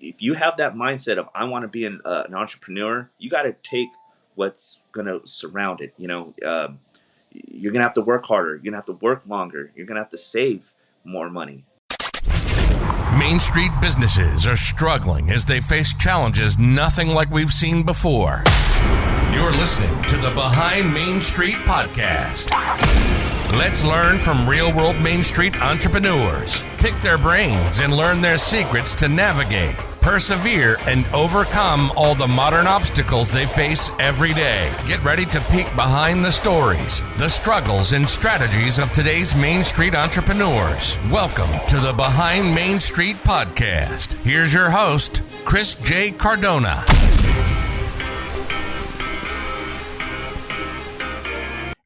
if you have that mindset of I want to be an entrepreneur, you got to take what's going to surround it. You're going to have to work harder. You're going to have to work longer. You're going to have to save more money. Main Street businesses are struggling as they face challenges nothing like we've seen before. You're listening to the Behind Main Street podcast. Let's learn from real-world Main Street entrepreneurs, pick their brains, and learn their secrets to navigate, persevere, and overcome all the modern obstacles they face every day. Get ready to peek behind the stories, the struggles, and strategies of today's Main Street entrepreneurs. Welcome to the Behind Main Street podcast. Here's your host, Chris J. Cardona.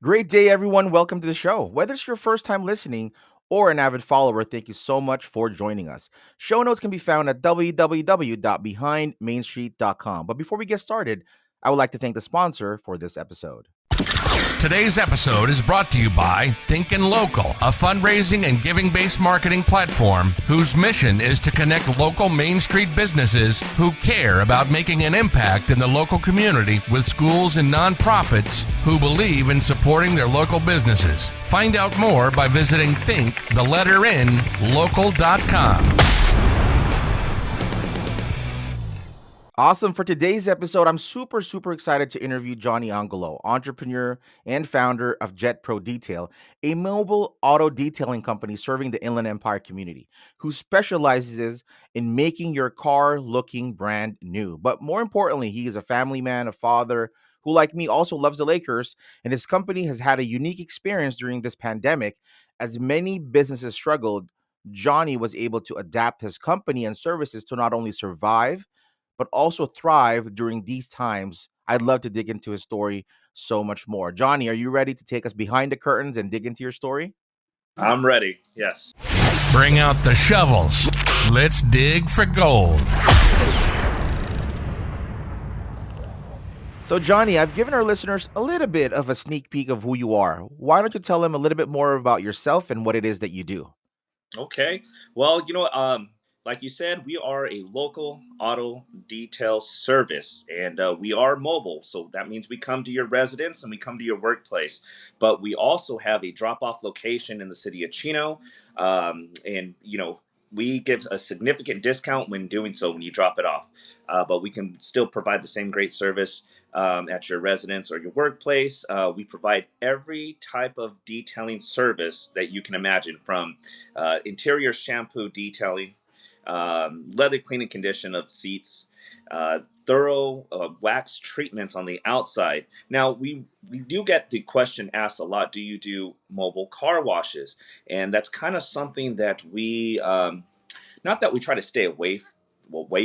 Great day, everyone. Welcome to the show. Whether it's your first time listening or an avid follower, thank you so much for joining us. Show notes can be found at www.behindmainstreet.com. But before we get started, I would like to thank the sponsor for this episode. Today's episode is brought to you by Thinkin' Local, a fundraising and giving-based marketing platform whose mission is to connect local Main Street businesses who care about making an impact in the local community with schools and nonprofits who believe in supporting their local businesses. Find out more by visiting local.com. Awesome. For today's episode, I'm super excited to interview Johnny Angulo, entrepreneur and founder of Jet Pro Detail, a mobile auto detailing company serving the Inland Empire community, who specializes in making your car looking brand new. But more importantly, he is a family man, a father who, like me, also loves the Lakers, and his company has had a unique experience during this pandemic. As many businesses struggled, Johnny was able to adapt his company and services to not only survive, but also thrive during these times. I'd love to dig into his story so much more. Johnny, are you ready to take us behind the curtains and dig into your story? I'm ready. Yes. Bring out the shovels. Let's dig for gold. So, Johnny, I've given our listeners a little bit of a sneak peek of who you are. Why don't you tell them a little bit more about yourself and what it is that you do? Okay. Well, like you said, we are a local auto detail service, and we are mobile. So that means we come to your residence and we come to your workplace. But we also have a drop-off location in the city of Chino, we give a significant discount when doing so when you drop it off. But we can still provide the same great service at your residence or your workplace. We provide every type of detailing service that you can imagine, from interior shampoo detailing, leather cleaning condition of seats, thorough wax treatments on the outside. Now, we do get the question asked a lot, do you do mobile car washes? And that's kind of something that we, not that we try to stay away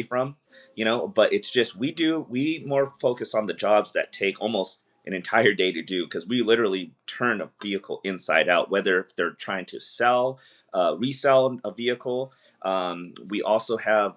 from, but it's just we more focus on the jobs that take almost an entire day to do, because we literally turn a vehicle inside out, whether if they're trying to resell a vehicle. We also have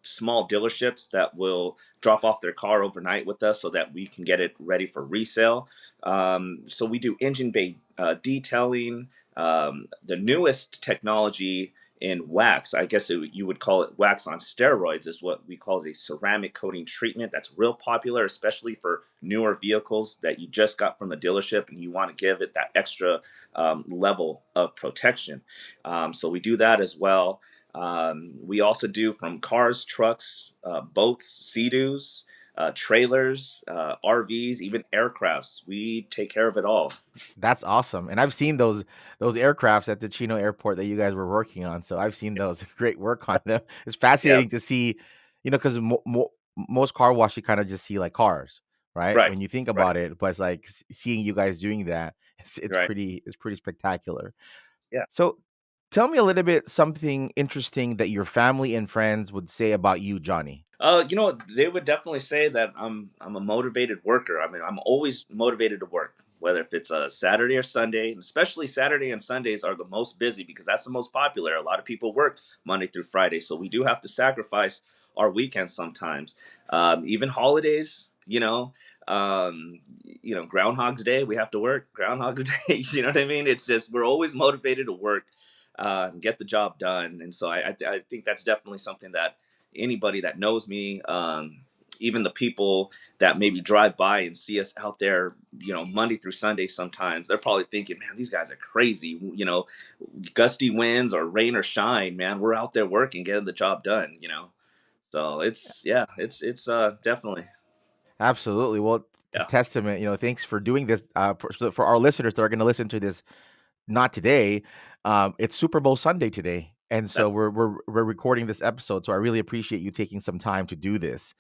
small dealerships that will drop off their car overnight with us so that we can get it ready for resale. So we do engine bay detailing, the newest technology in wax. I guess you would call it wax on steroids, is what we call a ceramic coating treatment. That's real popular, especially for newer vehicles that you just got from the dealership and you want to give it that extra level of protection. So we do that as well. We also do from cars, trucks, boats, Sea-Doos, trailers, RVs, even aircrafts. We take care of it all. That's awesome. And I've seen those aircrafts at the Chino airport that you guys were working on. So I've seen those. Great work on them. It's fascinating to see, because most car wash, you kind of just see like cars, right? Right. When you think about it, but it's like seeing you guys doing that, it's Right. pretty spectacular. Yeah. So tell me a little bit something interesting that your family and friends would say about you, Johnny. They would definitely say that I'm a motivated worker. I mean, I'm always motivated to work, whether if it's a Saturday or Sunday, and especially Saturday and Sundays are the most busy because that's the most popular. A lot of people work Monday through Friday, so we do have to sacrifice our weekends sometimes. Even holidays, Groundhog's Day, we have to work. Groundhog's Day, you know what I mean? It's just we're always motivated to work, and get the job done, and so I think that's definitely something that anybody that knows me, even the people that maybe drive by and see us out there, Monday through Sunday, sometimes they're probably thinking, man, these guys are crazy. Gusty winds or rain or shine, man, we're out there working, getting the job done. So it's definitely, Absolutely. Well, the yeah. testament, thanks for doing this. For our listeners that are going to listen to this, not today, it's Super Bowl Sunday today. And so That's we're recording this episode. So I really appreciate you taking some time to do this.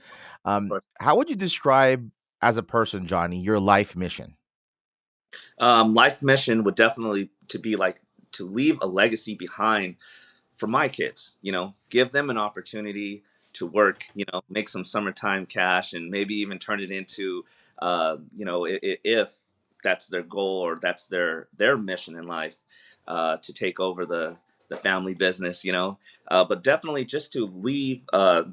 How would you describe as a person, Johnny, your life mission? life mission would definitely to be like to leave a legacy behind for my kids, give them an opportunity to work, make some summertime cash and maybe even turn it into, if that's their goal or that's their mission in life, to take over the family business, but definitely just to leave a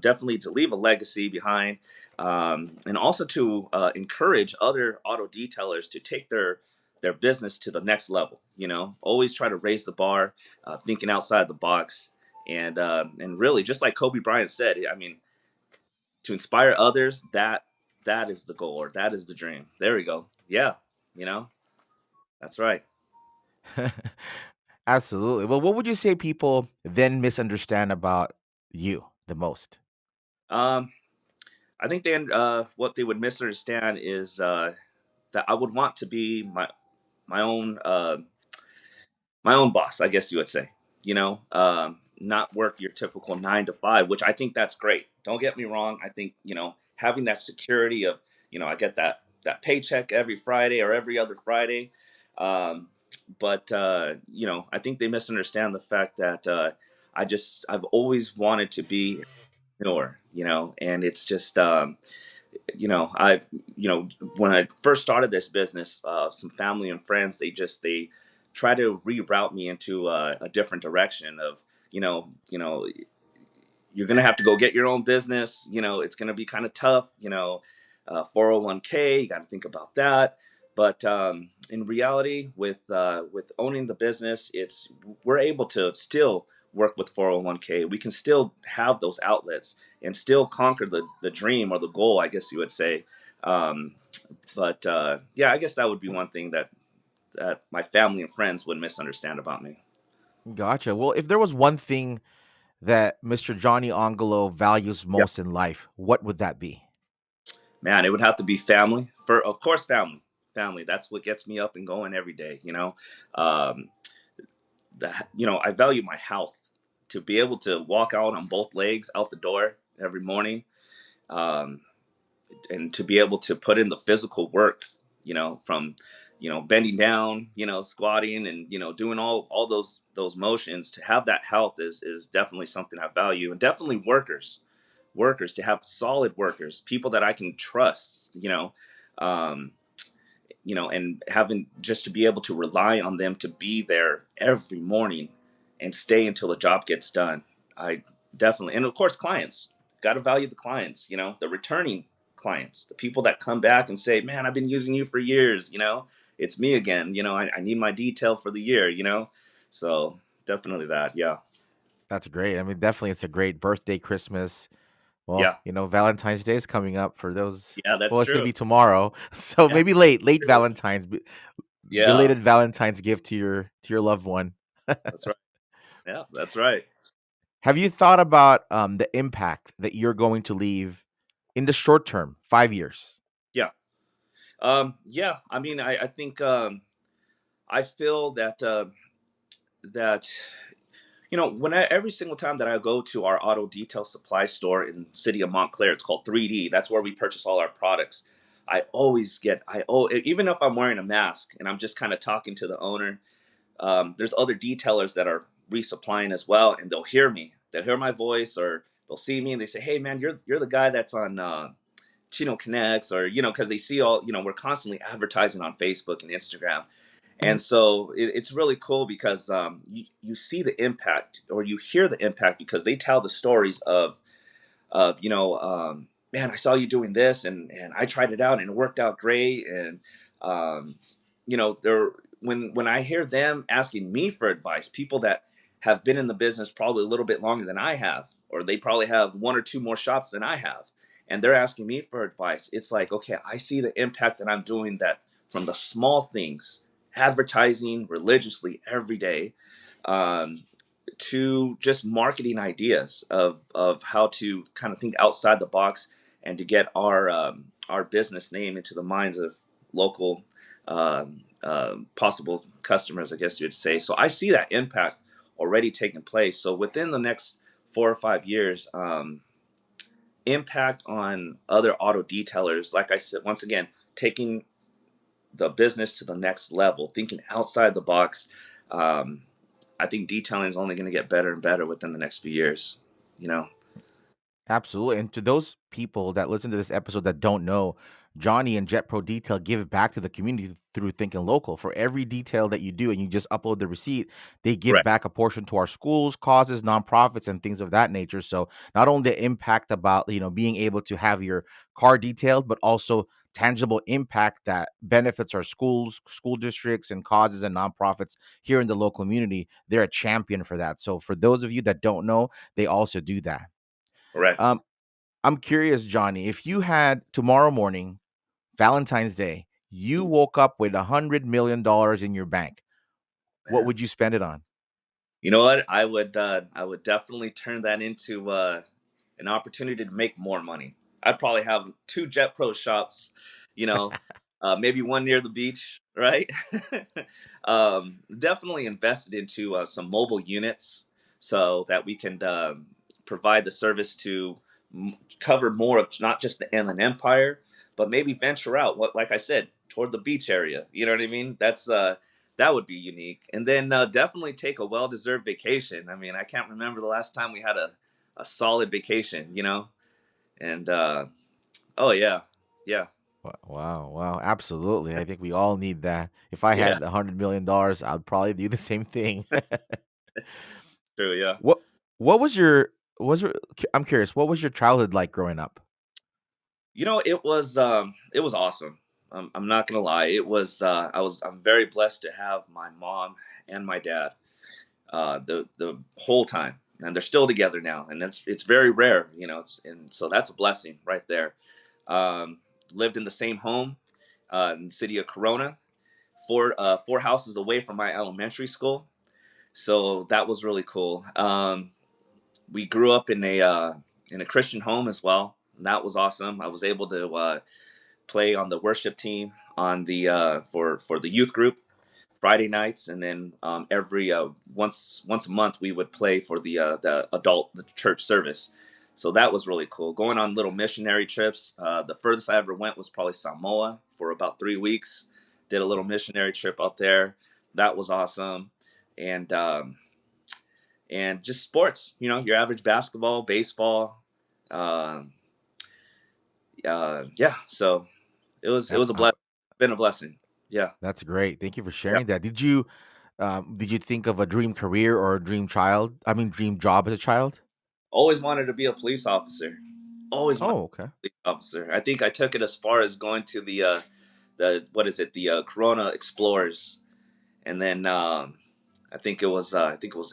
legacy behind, and also to encourage other auto detailers to take their business to the next level. Always try to raise the bar, thinking outside the box, and really, just like Kobe Bryant said, I mean, to inspire others, that is the goal, or that is the dream. There we go. Yeah, you know, that's right. Absolutely. Well, what would you say people then misunderstand about you the most? Um, I think what they would misunderstand is that I would want to be my own my own boss, I guess you would say. Not work your typical 9 to 5, which I think that's great. Don't get me wrong. I think having that security of I get that paycheck every Friday or every other Friday. Um, but I think they misunderstand the fact that I've always wanted to be an entrepreneur. And it's just I, when I first started this business, some family and friends, they try to reroute me into a different direction of, you're going to have to go get your own business. It's going to be kind of tough, 401k, you got to think about that. But in reality, with owning the business, we're able to still work with 401k. We can still have those outlets and still conquer the dream or the goal, I guess you would say. Um, but yeah, I guess that would be one thing that my family and friends would misunderstand about me. Gotcha. Well, if there was one thing that Mr. Johnny Angulo values Yeah, most in life, what would that be? man, it would have to be family. For of course, family. That's what gets me up and going every day. Um, I value my health, to be able to walk out on both legs out the door every morning, um, and to be able to put in the physical work, from bending down, squatting, and doing all those motions. To have that health is definitely something I value, and definitely workers, to have solid workers, people that I can trust, um, and having just to be able to rely on them to be there every morning and stay until the job gets done. I definitely, and of course, clients, got to value the clients, the returning clients, the people that come back and say, man, I've been using you for years, it's me again, I need my detail for the year, so definitely that. Yeah. That's great. I mean, definitely, it's a great birthday, Christmas. Well, Yeah. Valentine's Day is coming up for those. Yeah, that's Well, it's gonna true. be tomorrow, so Yeah, maybe late true. Valentine's, Yeah, belated Valentine's gift to your loved one. that's right. Yeah, that's right. Have you thought about the impact that you're going to leave in the short term, 5 years? Yeah. Yeah, I mean, I think, I feel that every single time that I go to our auto detail supply store in the city of Montclair, it's called 3D. That's where we purchase all our products. Even if I'm wearing a mask and I'm just kind of talking to the owner, there's other detailers that are resupplying as well, and they'll hear me. They'll hear my voice, or they'll see me, and they say, "Hey, man, you're the guy that's on Chino Connects," or because they see all, we're constantly advertising on Facebook and Instagram. And so it's really cool because you see the impact, or you hear the impact, because they tell the stories of man, I saw you doing this, and I tried it out and it worked out great. And um, they're when I hear them asking me for advice, people that have been in the business probably a little bit longer than I have, or they probably have one or two more shops than I have, and they're asking me for advice. It's like, okay, I see the impact that I'm doing, that from the small things, advertising religiously every day, um, to just marketing ideas of how to kind of think outside the box and to get our business name into the minds of local possible customers, I guess you'd say. So I see that impact already taking place. So within the next 4 or 5 years, impact on other auto detailers, like I said, once again, taking the business to the next level, thinking outside the box. Um, I think detailing is only going to get better and better within the next few years. You know, Absolutely. And to those people that listen to this episode that don't know, Johnny and Jet Pro Detail give back to the community through Thinking Local. For every detail that you do and you just upload the receipt, they give correct, back a portion to our schools, causes, nonprofits, and things of that nature. So not only the impact about, being able to have your car detailed, but also tangible impact that benefits our schools, school districts, and causes and nonprofits here in the local community. They're a champion for that. So for those of you that don't know, they also do that. correct. Um, I'm curious, Johnny, if you had tomorrow morning, Valentine's Day, you Ooh, woke up with $100 million in your bank, what man. would you spend it on? You know what? I would definitely turn that into an opportunity to make more money. I'd probably have two Jet Pro shops, you know, maybe one near the beach, right? Definitely invested into some mobile units so that we can provide the service to cover more of not just the Inland Empire, but maybe venture out. What, like I said, toward the beach area. You know what I mean? That would be unique. And then definitely take a well deserved vacation. I mean, I can't remember the last time we had a solid vacation, you know? And oh, yeah. Yeah. Wow, wow, absolutely. I think we all need that. If I Yeah. had $100 million, I'd probably do the same thing. True. Yeah. what what was your was your, I'm curious, what was your childhood like growing up? It was awesome. I'm not gonna lie. I'm very blessed to have my mom and my dad the whole time, and they're still together now, and it's very rare, and so that's a blessing right there. Um, Lived in the same home in the city of Corona, four houses away from my elementary school, so that was really cool. We grew up in a Christian home as well, and that was awesome. I was able to play on the worship team on the for the youth group Friday nights, and then every once a month we would play for the church service. So that was really cool. Going on little missionary trips. The furthest I ever went was probably Samoa for about 3 weeks. Did a little missionary trip out there. That was awesome, and and just sports. Your average basketball, baseball. Um yeah. So it was a Uh, blessing. Been a blessing. Yeah. that's great. Thank you for Yeah. sharing that. Did you think of a dream career or a dream child? I mean, dream job as a child? Always wanted to be a police officer. Always wanted Oh, to okay. be a police officer. I think I took it as far as going to the what is it, the Corona Explorers, and then I think it was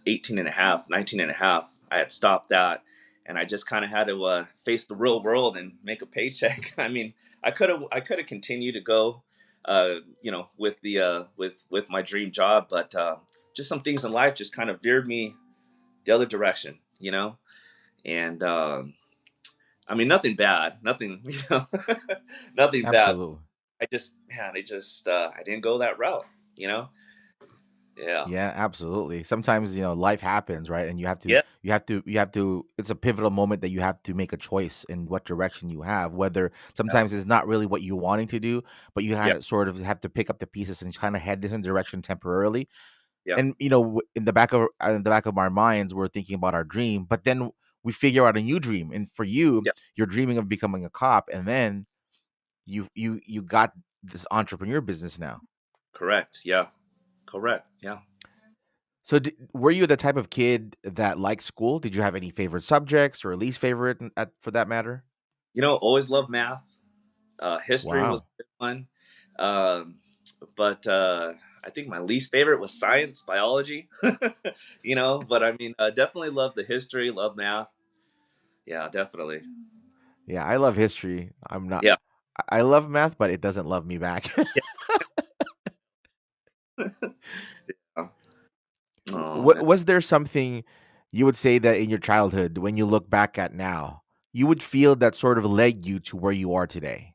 18 and a half, 19 and a half. I had stopped that, and I just kind of had to face the real world and make a paycheck. I mean, I could have continued to go, with the with my dream job, but just some things in life just kind of veered me the other direction. And I mean, nothing bad, nothing, nothing bad. Absolutely. I didn't go that route, you know? Yeah. Yeah, absolutely. Sometimes, life happens, right? And Yeah. you have to, it's a pivotal moment that you have to make a choice in what direction you have, whether Yeah. sometimes it's not really what you're wanting to do, but you Yeah. had to sort of have to pick up the pieces and kind of head different direction temporarily. Yeah. And, in the back of our minds, we're thinking about our dream, but then we figure out a new dream. And for you, Yeah. you're dreaming of becoming a cop. And then you got this entrepreneur business now. Correct. Yeah. Correct. Yeah. So, were you the type of kid that liked school? Did you have any favorite subjects or least favorite, for that matter? Always loved math. History was Wow. a good one. Um, but I think my least favorite was science, biology. But I mean, definitely love the history, love math. Yeah, definitely. Yeah, I love history. I'm not. Yeah. I love math, but it doesn't love me back. Yeah. Yeah. Oh man. Was there something you would say that in your childhood, when you look back at now, you would feel that sort of led you to where you are today?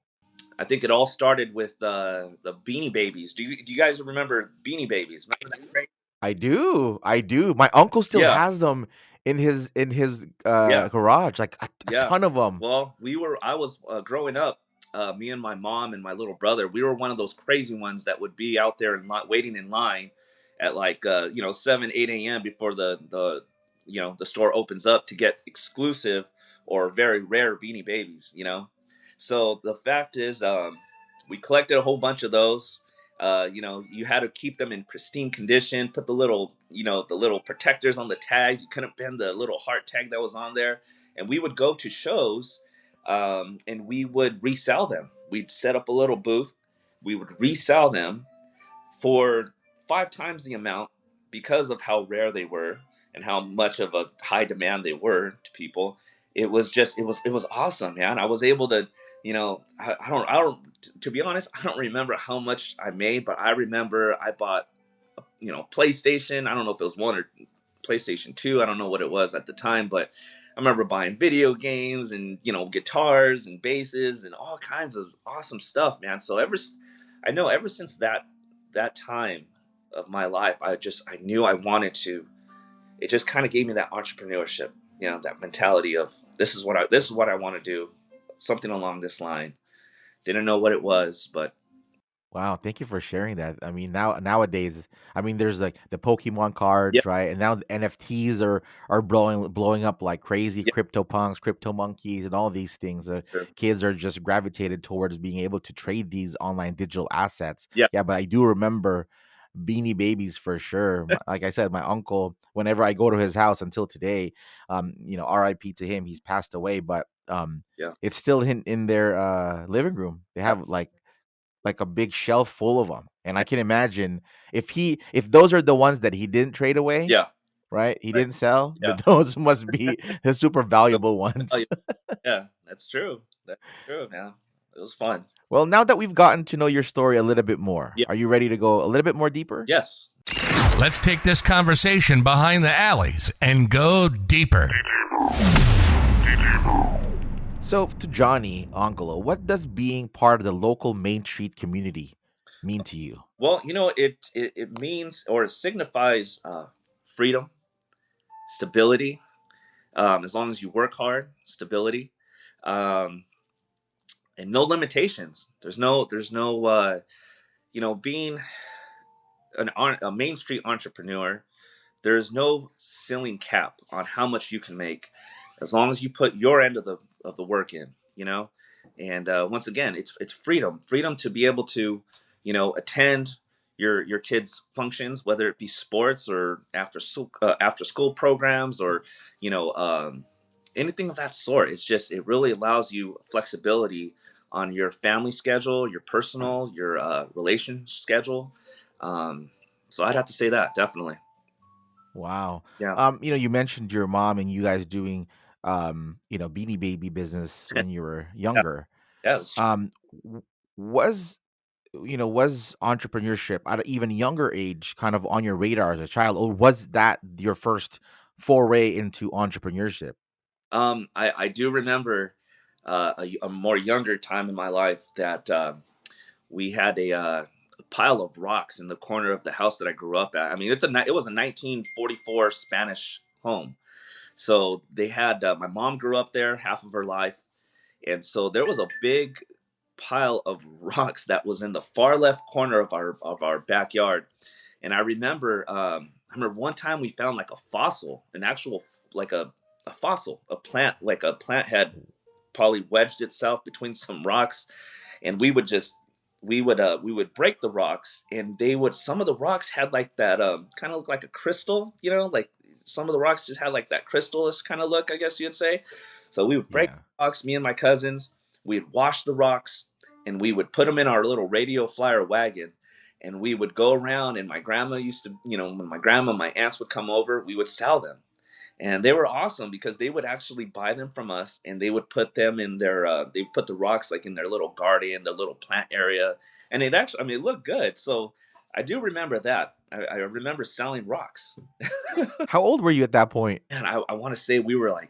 I think it all started with the Beanie Babies. Do you guys remember Beanie Babies? Remember that craze? I do. I do. My uncle still Yeah. has them in his Yeah. garage, like a Yeah. ton of them. Well, I was growing up, me and my mom and my little brother, we were one of those crazy ones that would be out there and not waiting in line at like, 7, 8 a.m. before the store opens up to get exclusive or very rare Beanie Babies, you know? So the fact is, we collected a whole bunch of those. You had to keep them in pristine condition, put the little protectors on the tags. You couldn't bend the little heart tag that was on there, and we would go to shows, and we would resell them. We'd set up a little booth. We would resell them for 5 times the amount because of how rare they were and how much of a high demand they were to people. It was awesome, man. I was able to, I don't to be honest, I don't remember how much I made, but I remember I bought, PlayStation. I don't know if it was one or PlayStation 2. I don't know what it was at the time, but I remember buying video games and, guitars and basses and all kinds of awesome stuff, man. So I know ever since that time of my life, I knew I wanted to. It just kind of gave me that entrepreneurship, that mentality of this is what I want to do, something along this line. Didn't know what it was, but Wow, thank you for sharing that. I mean, nowadays, I mean, there's like the Pokemon yeah, cards, right? And now the NFTs are blowing up like crazy. yeah, Crypto punks, crypto monkeys, and all these things. sure. Kids are just gravitated towards being able to trade these online digital assets. Yeah, Yeah, but I do remember Beanie Babies for sure. Like I said, my uncle, whenever I go to his house until today, R.I.P. to him, he's passed away, but yeah, it's still in their living room. They yeah, have like a big shelf full of them. And I can imagine if those are the ones that he didn't trade away, yeah, right? He right, didn't sell, yeah. those must be the super So, valuable ones. yeah, that's true. That's true, man. It was fun. Well, now that we've gotten to know your story a little bit more, Yeah. are you ready to go a little bit more deeper? Yes. Let's take this conversation behind the alleys and go deeper. So, to Johnny Angulo, what does being part of the local Main Street community mean to you? Well, it means or it signifies freedom, stability. As long as you work hard, stability, um, and no limitations. Being a Main Street entrepreneur. There's no ceiling cap on how much you can make, as long as you put your end of the work in. And once again, it's freedom to be able to, attend your kids' functions, whether it be sports or after school programs or you know um, anything of that sort. It really allows you flexibility on your family schedule, your personal, your relation schedule. Um, so I'd have to say that definitely. Wow. Yeah. You mentioned your mom and you guys doing Beanie Baby business when you were Yeah. younger. Yeah. That's true. Um w- was was entrepreneurship at an even younger age kind of on your radar as a child, or was that your first foray into entrepreneurship? I do remember a more younger time in my life that we had a pile of rocks in the corner of the house that I grew up at. I mean, it was a 1944 Spanish home. So they had my mom grew up there half of her life, and so there was a big pile of rocks that was in the far left corner of our backyard. And I remember one time we found like a fossil, an actual like a fossil, a plant, like a plant had probably wedged itself between some rocks, and we would break the rocks, and they would some of the rocks had like that kind of look like a crystal, like some of the rocks just had like that crystalist kind of look, I guess you'd say. So we would break Yeah. the rocks, me and my cousins. We'd wash the rocks, and we would put them in our little radio flyer wagon, and we would go around. And my grandma used to, when my grandma, my aunts would come over, we would sell them. And they were awesome because they would actually buy them from us, and they would put them in their they put the rocks like in their little garden, their little plant area, and it actually, I mean, it looked good. So I do remember that. I remember selling rocks. How old were you at that point? And I want to say we were like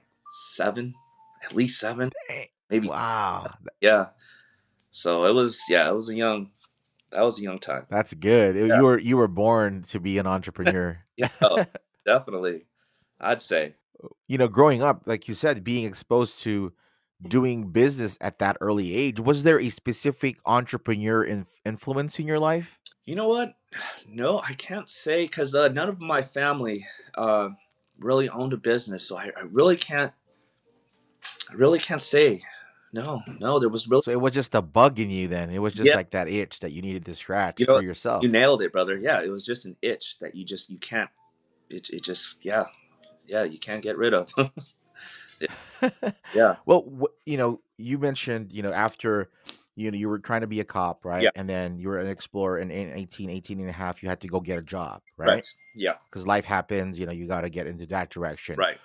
7, at least 7, Eh, maybe. Wow, Yeah. So it was, yeah, it was a young, that was a young time. that's good. Yeah. You were born to be an entrepreneur. Yeah. Oh, definitely. I'd say. Growing up, like you said, being exposed to doing business at that early age, was there a specific entrepreneur influence in your life? You know what? No, I can't say because none of my family uh, really owned a business, so I really can't say. No, no, there was really, So it was just a bug in you then. It was just yeah. like that itch that you needed to scratch You know, for you yourself. nailed it, brother. Yeah, it was just an itch that you can't. It just, yeah, yeah, you can't get rid of. Yeah, Well, you mentioned, after, you were trying to be a cop, right? yeah, And then you were an explorer in 18 and a half, you had to go get a job, right? correct. Yeah, Because life happens, you got to get into that direction. right.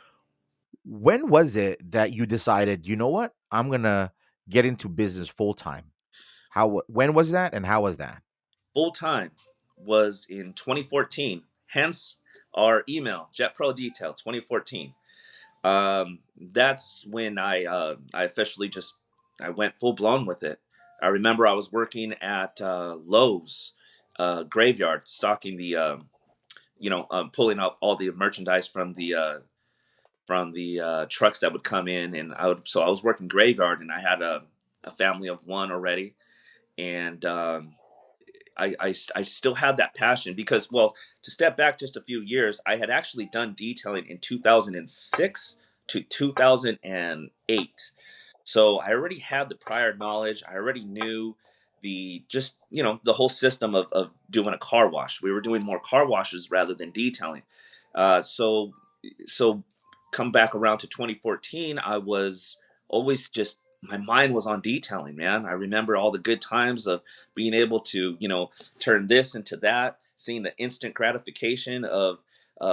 When was it that you decided, you know what? I'm going to get into business full time? When was that and how was that? Full time was in 2014. Hence our email, Jet Pro Detail 2014. That's when I officially just I went full blown with it. I remember I was working at Lowe's graveyard, stocking the pulling up all the merchandise from the trucks that would come in, and I was working graveyard, and I had a family of one already, and I still had that passion because, well, to step back just a few years, I had actually done detailing in 2006 to 2008. So I already had the prior knowledge. I already knew the just, the whole system of doing a car wash. We were doing more car washes rather than detailing. So come back around to 2014, I was always just, my mind was on detailing, man. I remember all the good times of being able to, turn this into that, seeing the instant gratification of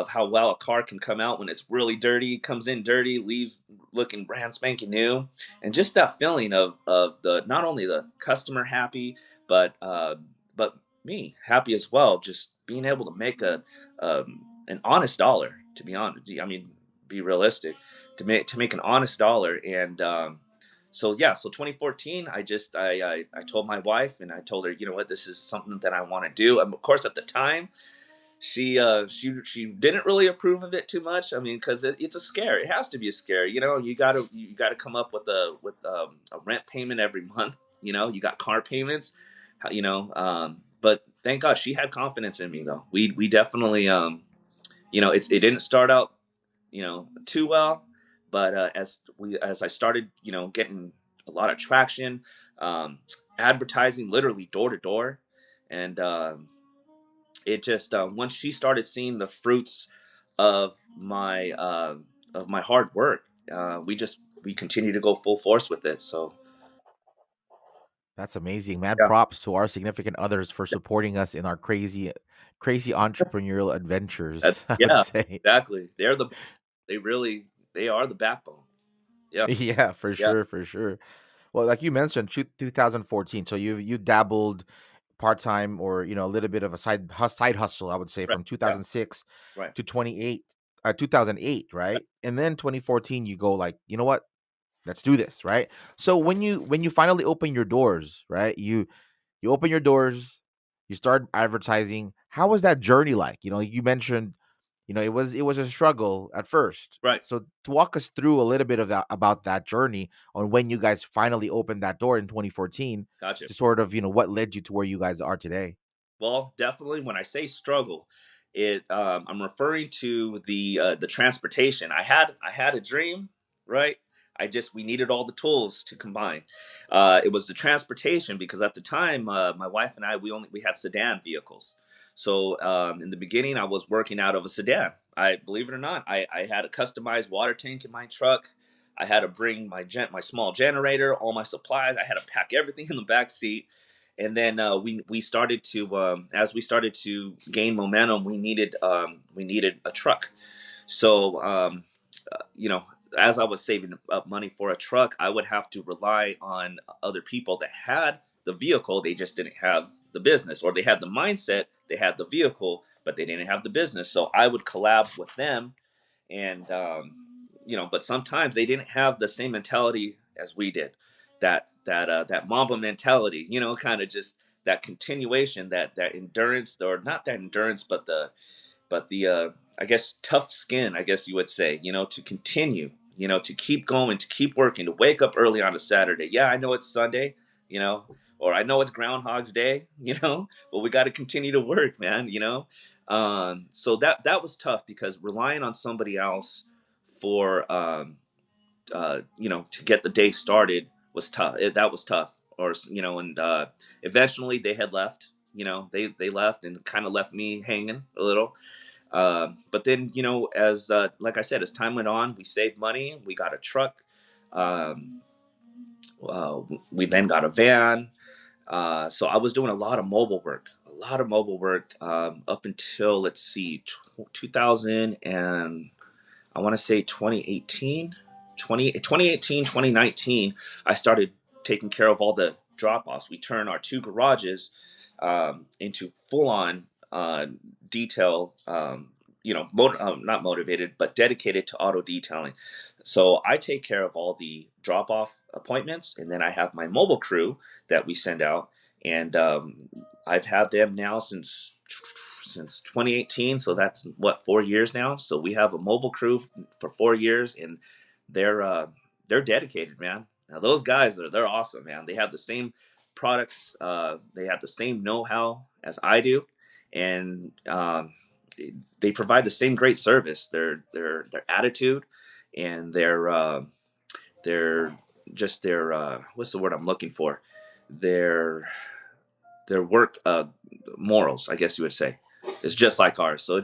how well a car can come out when it's really dirty, comes in dirty, leaves looking brand spanking new, and just that feeling of the, not only the customer happy, but me happy as well. Just being able to make an honest dollar. To be honest, I mean, be realistic, to make an honest dollar. And so yeah, so 2014, I told my wife, and I told her, you know what, this is something that I want to do. Of course, at the time, she didn't really approve of it too much. I mean, because it's a scare. It has to be a scare. You gotta come up with a rent payment every month. You got car payments. But thank God she had confidence in me, though. We definitely it didn't start out too well, but as I started getting a lot of traction, advertising literally door to door, and it just once she started seeing the fruits of my hard work, we continue to go full force with it. So That's amazing. Mad yeah, props to our significant others for supporting us in our crazy entrepreneurial adventures, I would yeah, say. exactly. They are the backbone. Yeah, Yeah, for yeah, sure, for sure. Well, like you mentioned, 2014. So you dabbled part time, or a little bit of a side hustle, I would say, right, from yeah, 2006 right, to 2008, right, right? And then 2014, you go like, you know what? Let's do this, right? So when you finally open your doors, right? You open your doors, you start advertising. How was that journey like? You mentioned, it was a struggle at first. right. So to walk us through a little bit of that, about that journey, on when you guys finally opened that door in 2014, Gotcha. to sort of, what led you to where you guys are today. Well, definitely when I say struggle, I'm referring to the transportation. I had a dream, right? We needed all the tools to combine. It was the transportation because at the time, my wife and I, we had sedan vehicles. So in the beginning, I was working out of a sedan. I believe it or not, I had a customized water tank in my truck. I had to bring my small generator, all my supplies. I had to pack everything in the back seat, and then we started to as we started to gain momentum, we needed a truck. So you know, as I was saving up money for a truck, I would have to rely on other people that had the vehicle. They just didn't have the business, or they had the mindset, they had the vehicle, but they didn't have the business. So I would collab with them, and but sometimes they didn't have the same mentality as we did. That Mamba mentality, kind of just that continuation, that endurance, or not that endurance, but the I guess tough skin, I guess you would say, to continue, to keep going, to keep working, to wake up early on a Saturday. Yeah, I know it's Sunday, you know, or I know it's Groundhog's Day, but we got to continue to work, man. So that was tough, because relying on somebody else for to get the day started was tough. That was tough. Or and eventually they had left. They left and kind of left me hanging a little. But then, as like I said, as time went on, we saved money. We got a truck. Um, we then got a van. So I was doing a lot of mobile work, up until, let's see, 2000, and I want to say 2018, 2018, 2019. I started taking care of all the drop offs. We turned our two garages into full on detail, not motivated, but dedicated to auto detailing. So I take care of all the drop off appointments, and then I have my mobile crew that we send out. And I've had them now since 2018, so that's what, 4 years now. So we have a mobile crew for 4 years, and they're dedicated, man. Now those guys they're awesome, man. They have the same products, they have the same know-how as I do, and they provide the same great service. Their attitude and their just their what's the word I'm looking for? Their their work morals, I guess you would say, is just like ours. So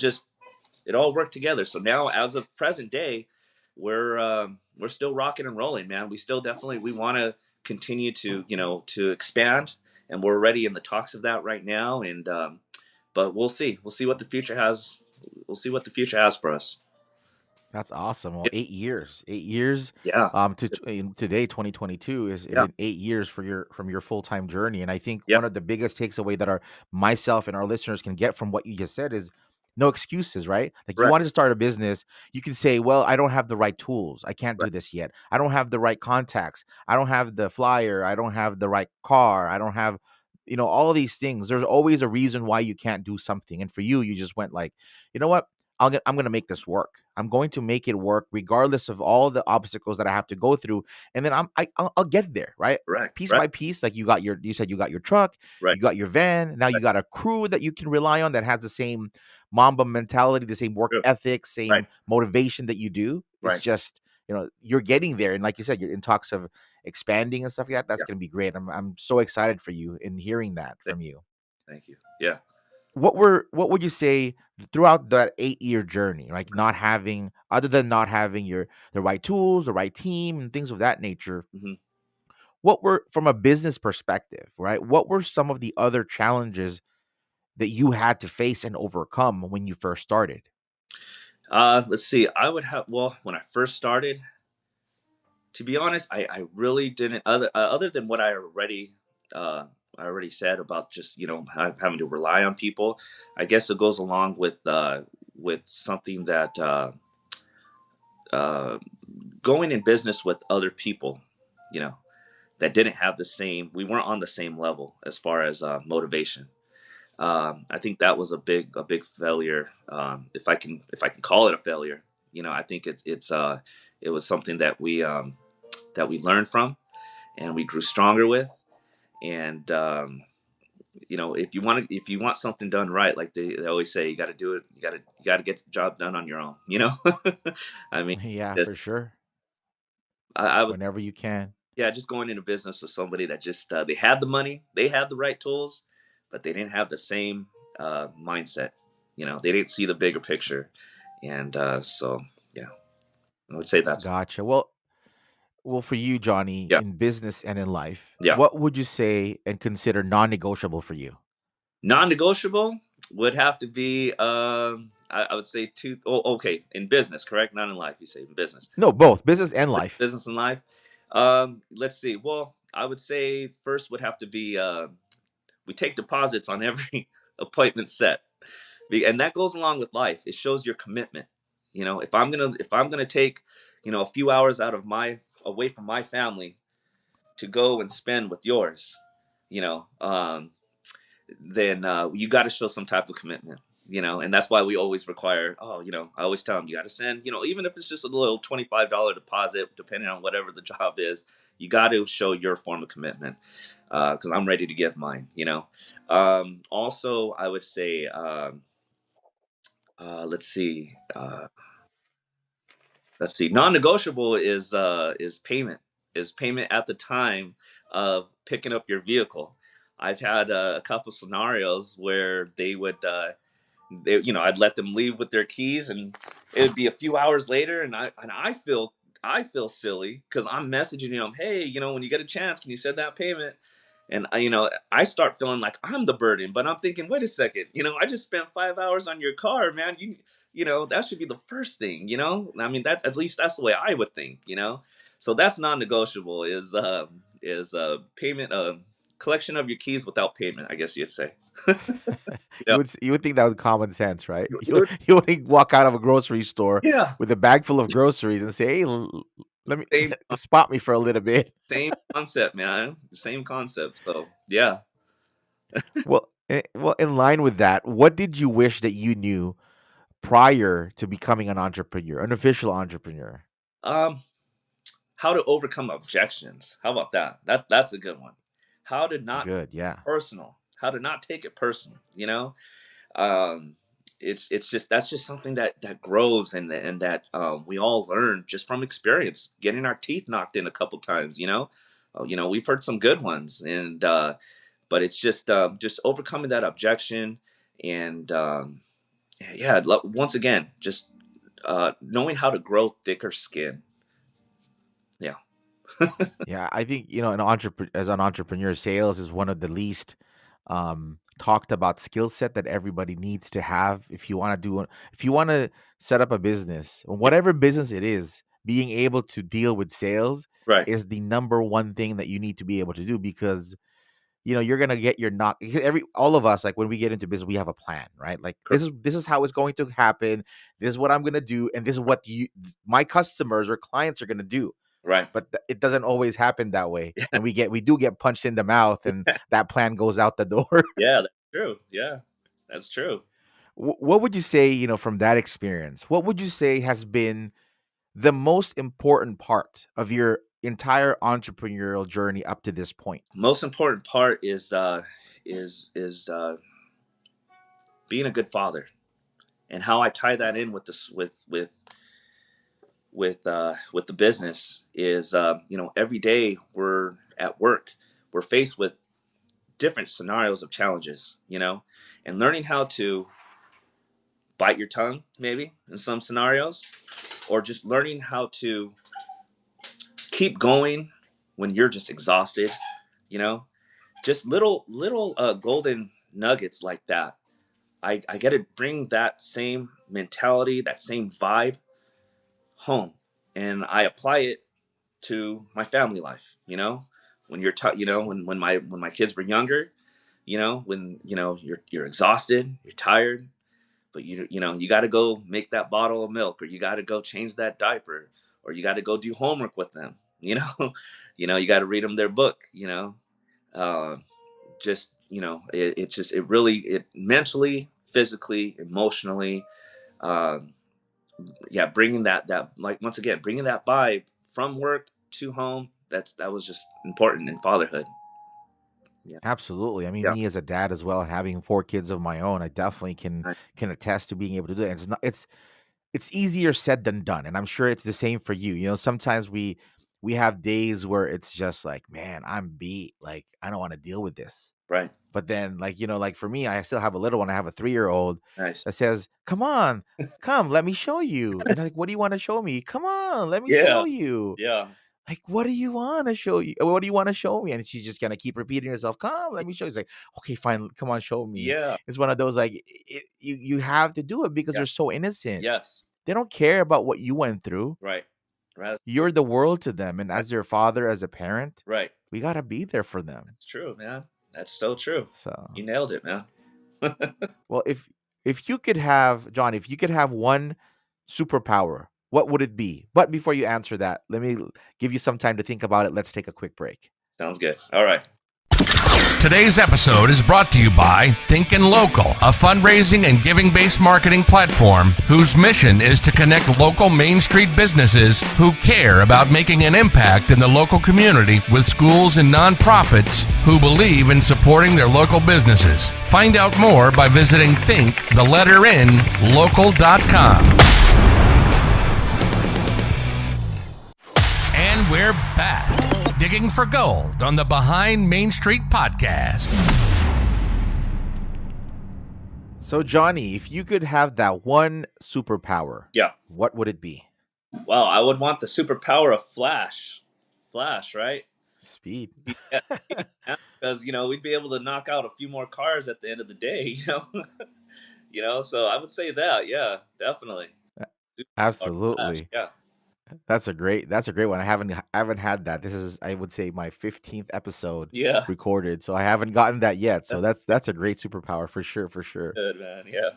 it all worked together. So now, as of present day, we're still rocking and rolling, man. We still definitely we want to continue to expand, and we're already in the talks of that right now. And but we'll see what the future has. We'll see what the future has for us. That's awesome. Well, Yeah, 8 years, 8 years. yeah, In today, 2022, is it yeah, been 8 years for your full time journey? And I think yeah. one of the biggest takes away that our myself and our listeners can get from what you just said is no excuses, right? Like, you Right, wanted to start a business, you can say, "Well, I don't have the right tools. I can't right, do this yet. I don't have the right contacts. I don't have the flyer. I don't have the right car. I don't have." All of these things. There's always a reason why you can't do something. And for you, you just went like, you know what? I'm gonna make this work. I'm going to make it work regardless of all the obstacles that I have to go through, and then I'll get there, right? right, Piece right, by piece. Like, you said you got your truck, right, you got your van. Now you right. got a crew that you can rely on that has the same Mamba mentality, the same work True. ethic, Right, same motivation that you do. It's right. just you're getting there, and like you said, you're in talks of expanding and stuff like that. That's Yeah. gonna be great. I'm so excited for you in hearing that Thank, from you. thank you. Yeah. What would you say throughout that 8 year journey, like not having other than not having the right tools, the right team, and things of that nature? Hmm. What were, from a business perspective, right? What were some of the other challenges that you had to face and overcome when you first started? Let's see. I would have, well, when I first started, to be honest, I really didn't, other than what I already said about just having to rely on people. I guess it goes along with something that uh, going in business with other people, you know, that didn't have the same. We weren't on the same level as far as motivation. I think that was a big failure. If I can call it a failure, I think it was something that we learned from, and we grew stronger with. And if you want something done right, like they always say, you got to do it. You got to get the job done on your own. I mean, Yeah, just for sure. I was, Whenever you can. yeah, just going into business with somebody that just they had the money, they had the right tools, but they didn't have the same mindset. They didn't see the bigger picture, and so yeah, I would say that's Gotcha. Well, for you, Johnny, yeah, in business and in life, yeah. what would you say and consider non-negotiable for you? Non-negotiable. would have to be I would say two. Oh, okay, in business, correct? Not in life. You say in business. No, both business and life. Business and life. Let's see. Well, I would say first would have to be we take deposits on every appointment set, and that goes along with life. It shows your commitment. If I'm gonna take a few hours out of my away from my family to go and spend with yours, you know, then you got to show some type of commitment. And that's why we always require. Oh, I always tell them you got to send. Even if it's just a little $25 deposit, depending on whatever the job is, you got to show your form of commitment because I'm ready to give mine. Also, I would say, let's see. Non-negotiable is payment. Is payment at the time of picking up your vehicle. I've had a couple scenarios where I'd let them leave with their keys, and it'd be a few hours later, and I feel silly because I'm messaging them, hey, when you get a chance, can you send that payment? And I start feeling like I'm the burden, but I'm thinking, wait a second, I just spent 5 hours on your car, man. That should be the first thing. I mean, that's at least that's the way I would think. So that's non-negotiable. Is payment, collection of your keys without payment, I guess you'd say. You Yeah. would you would think that was common sense, right? You- You you- you would walk out of a grocery store Yeah. with a bag full of groceries and say, "Hey, let me Same spot me for a little bit." same concept, man. Same concept. So yeah. Well, in line with that, what did you wish that you knew prior to becoming an entrepreneur, an official entrepreneur? Um, how to overcome objections. How about that? That's a good one. How to not Good, yeah. personal. How to not take it personal. Um, it's just that's just something that grows and that we all learn just from experience, getting our teeth knocked in a couple times. We've heard some good ones, and but it's just overcoming that objection and yeah, once again, just knowing how to grow thicker skin. Yeah. Yeah, I think, as an entrepreneur, sales is one of the least talked about skill set that everybody needs to have if you want to set up a business, Yeah. whatever business it is, being able to deal with sales Right. is the number one thing that you need to be able to do because you're gonna get your knock every all of us, like when we get into business, we have a plan, right? Like Cor- this is how it's going to happen, this is what I'm gonna do, and this is what my customers or clients are gonna do. Right. But it doesn't always happen that way, and we do get punched in the mouth, and that plan goes out the door. Yeah, that's true. Yeah, that's true. What would you say, from that experience, what would you say has been the most important part of your entire entrepreneurial journey up to this point? Most important part is being a good father, and how I tie that in with this with the business is every day we're at work, we're faced with different scenarios of challenges, and learning how to bite your tongue maybe in some scenarios, or just learning how to keep going when you're just exhausted, you know just little golden nuggets like that. I get to bring that same mentality, that same vibe home, and I apply it to my family life. When when my kids were younger, when you're exhausted, you're tired, but you got to go make that bottle of milk, or you got to go change that diaper, or you got to go do homework with them. You got to read them their book. Uh, just it really it mentally, physically, emotionally, um, yeah, bringing that like once again bringing that vibe from work to home. That was just important in fatherhood. Yeah. Absolutely. I mean, Yeah. me as a dad as well, having four kids of my own, I definitely Right. can attest to being able to do it. It's easier said than done, and I'm sure it's the same for you. Sometimes we have days where it's just like, man, I'm beat. Like, I don't want to deal with this. Right. But then, like, like for me, I still have a little one. I have a 3-year-old Nice. that says, "Come on, come, let me show you." And I'm like, "What do you want to show me?" "Come on, let me show Yeah. you." Yeah. Like, what do you want to show you? What do you want to show me? And she's just gonna keep repeating herself. Come, let me show you. It's like, okay, fine, come on, show me. Yeah. It's one of those like you have to do it because Yeah. they're so innocent. Yes. They don't care about what you went through. Right. Right. You're the world to them, and as their father, as a parent, Right. we gotta be there for them. It's true, man. That's so true. So, You nailed it, man. well, if you could have John, if you could have one superpower, what would it be? But before you answer that, let me give you some time to think about it. Let's take a quick break. Sounds good. All right. Today's episode is brought to you by Thinkin' Local, a fundraising and giving-based marketing platform whose mission is to connect local Main Street businesses who care about making an impact in the local community with schools and nonprofits who believe in supporting their local businesses. Find out more by visiting local.com. And we're back, digging for gold on the Behind Main Street podcast. So, Johnny, if you could have that one superpower, Yeah. what would it be? Well, I would want the superpower of Flash. Flash, right? Speed. Yeah, because we'd be able to knock out a few more cars at the end of the day. So I would say that. Yeah, definitely. Superpower Flash. Absolutely. Yeah. That's a great one. I haven't had that. This is, I would say, my 15th episode Yeah. recorded. So I haven't gotten that yet. So That's that's a great superpower for sure, for sure. good, man. Yeah.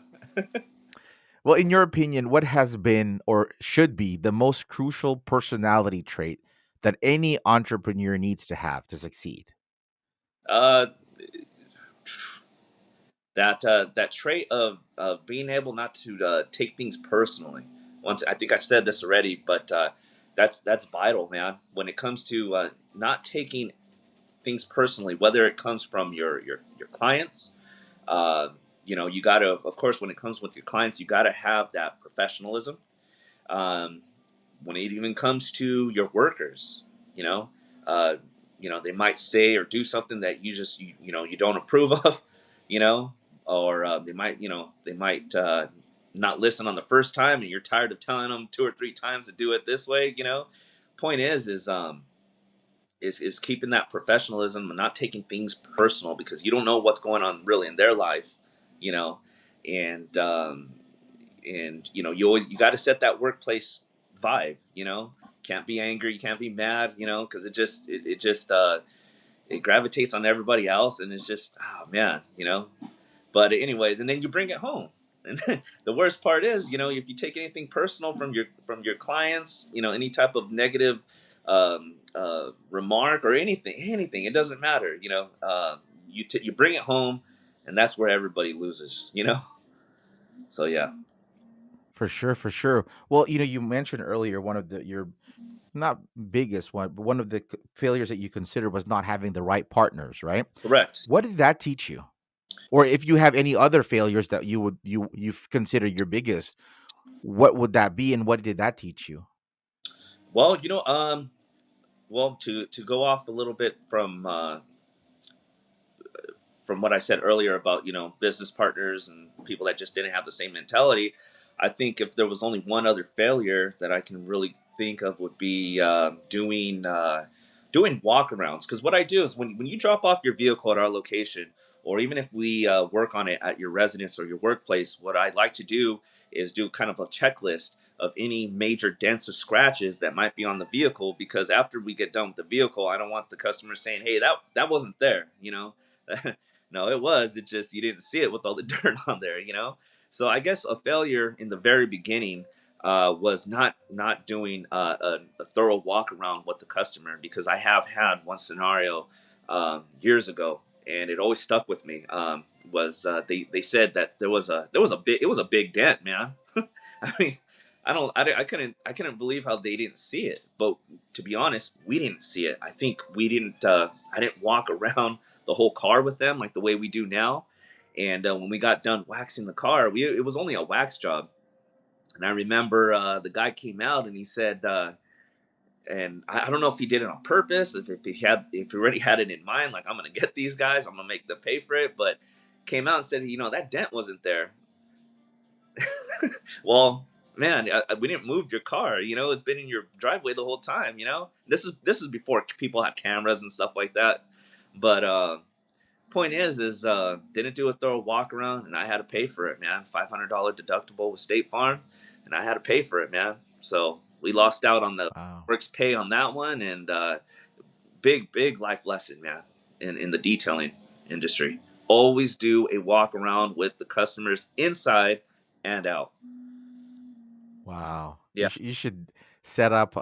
Well, in your opinion, what has been or should be the most crucial personality trait that any entrepreneur needs to have to succeed? Uh, that trait of being able not to take things personally. Once I think I've said this already, but that's vital, man. When it comes to not taking things personally, whether it comes from your clients, you got to, of course, when it comes with your clients, you got to have that professionalism. Um, when it even comes to your workers, you know, uh, they might say or do something that you don't approve of, you know, or they might not listen on the first time, and you're tired of telling them two or three times to do it this way. Point is keeping that professionalism and not taking things personal, because you don't know what's going on really in their life, you know, and you got to set that workplace vibe. Can't be angry, you can't be mad, because it gravitates on everybody else, and it's just, oh man. But anyways, and then you bring it home. And the worst part is, if you take anything personal from your clients, any type of negative remark or anything, it doesn't matter. You bring it home, and that's where everybody loses. So yeah. For sure, for sure. Well, you mentioned earlier one of your not biggest one, but one of the failures that you considered was not having the right partners, right? Correct. What did that teach you? Or if you have any other failures that you've considered your biggest, what would that be, and what did that teach you? Well, to go off a little bit from what I said earlier about business partners and people that just didn't have the same mentality. I think if there was only one other failure that I can really think of would be doing walkarounds. Because what I do is when you drop off your vehicle at our location, or even if we work on it at your residence or your workplace, what I like to do is do kind of a checklist of any major dents or scratches that might be on the vehicle. Because after we get done with the vehicle, I don't want the customer saying, "Hey, that wasn't there," No, it was. It just you didn't see it with all the dirt on there. So I guess a failure in the very beginning was not doing a thorough walk around with the customer, because I have had one scenario years ago, and it always stuck with me. Was they said that there was a big dent, man. I mean, I couldn't believe how they didn't see it. But to be honest, we didn't see it. I think we didn't. I didn't walk around the whole car with them like the way we do now. And when we got done waxing the car, it was only a wax job. And I remember the guy came out and he said, and I don't know if he did it on purpose, if he already had it in mind, like, I'm gonna get these guys, I'm gonna make them pay for it. But came out and said, that dent wasn't there. Well, man, we didn't move your car. You know, it's been in your driveway the whole time. You know, this is before people had cameras and stuff like that. But point is didn't do a thorough walk around, and I had to pay for it, man. $500 deductible with State Farm, and I had to pay for it, man. So we lost out on the Wow. works pay on that one, and big life lesson, man, in the detailing industry. Always do a walk around with the customers inside and out. Wow. Yeah, You should set up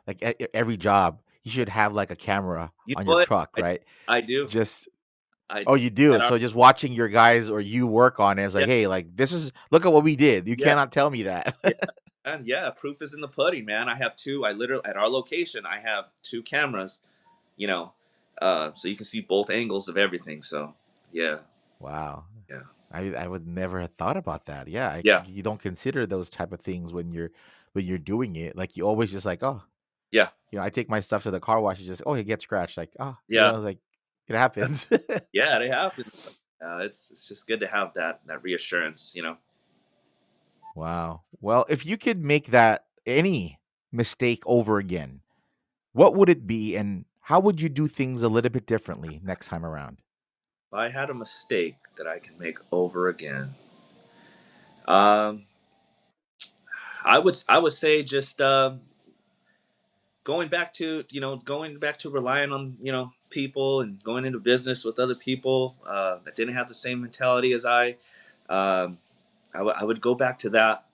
like every job. You should have like a camera you on know your what? truck, I right? I do. Just I oh, you do. at our So just watching your guys or you work on it, it's like, yeah hey, like this is look at what we did. You yeah cannot tell me that. yeah and yeah. Proof is in the pudding, man. I have two. I literally at our location. I have two cameras. You know, so you can see both angles of everything. So yeah, Wow. yeah, I would never have thought about that. Yeah, yeah, you don't consider those type of things when you're doing it. Like you always just like, oh, yeah, I take my stuff to the car wash. It's just, oh, it gets scratched. Like, oh, yeah, like it happens. yeah. They happen. It's just good to have that reassurance. You know. Wow. Well, if you could make that any mistake over again, what would it be, and how would you do things a little bit differently next time around? If I had a mistake that I can make over again, um, I would say just going back to relying on people and going into business with other people that didn't have the same mentality as I. Um, I would go back to that,